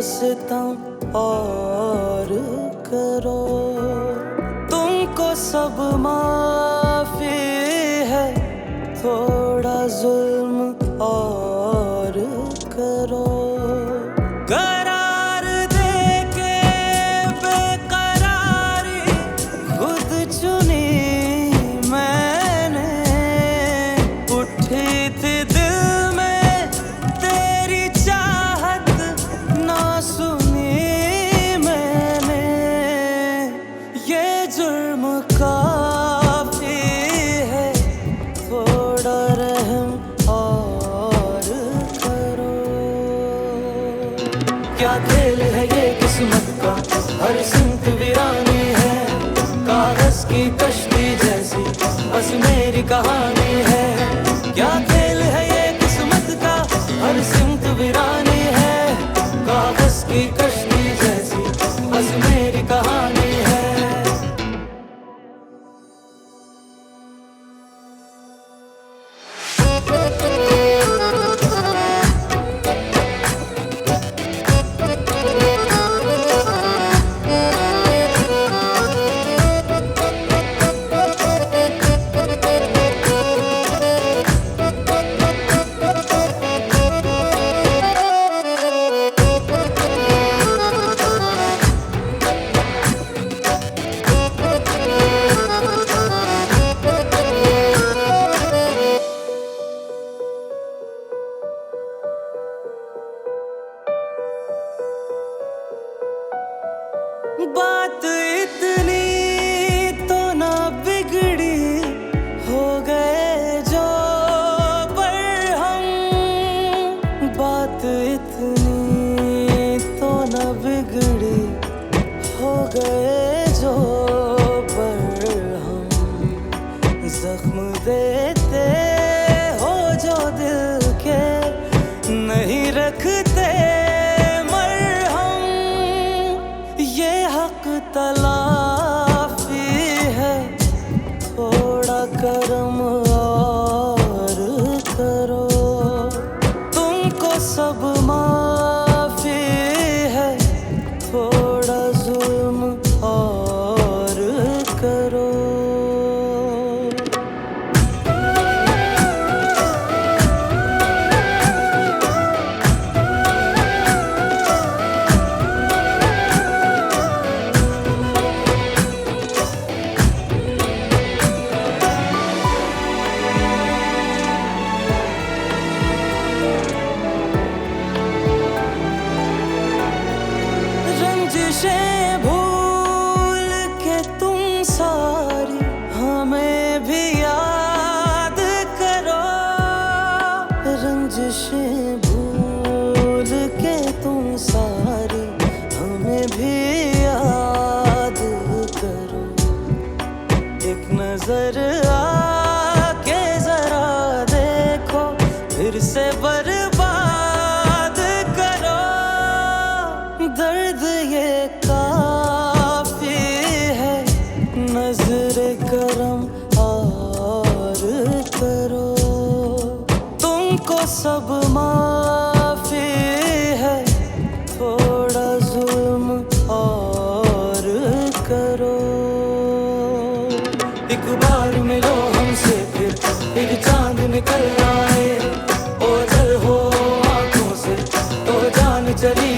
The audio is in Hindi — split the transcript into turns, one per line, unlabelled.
सितम और करो। तुमको सब माफी है, थोड़ा जुल्म और करो। करार दे के बेकरारी खुद चुनी मैंने, उठी थी दिल में तेरी चाहत ना सुनी मैंने। ये जुर्म काफी है, थोड़ा रहम और करो। क्या खेल है ये किस्मत का, हर सिमत वीरानी है। कागज की कश्ती जैसी बस मेरी कहानी है। क्या खेल है ये किस्मत का, हर सिमत वीरानी है। कागज की कश्ती जैसी बस मेरी कहानी है। बात इतनी तो ना बिगड़ी, हो गए जो बरहम। बात इतनी तो ना बिगड़ी, हो गए जो बरहम। जख्म देते हो जो दिल के, नहीं रखते तलाफी है, थोड़ा करम और करो। तुमको सब माफी है, थोड़ा जुल्म और करो। रंजिशें भूल के तुम सारी हमें भी याद करो। रंजिशें भूल के तुम सारी हमें भी याद करो। एक नजर आके जरा देखो, फिर से बर्बाद करो। दर्द ये काफी है, नजरे करम और करो। तुमको सब माफी है, थोड़ा जुल्म और करो। एक बार मिलो हमसे फिर चांद निकल आए। ओझल हो आंखों से तो जान चली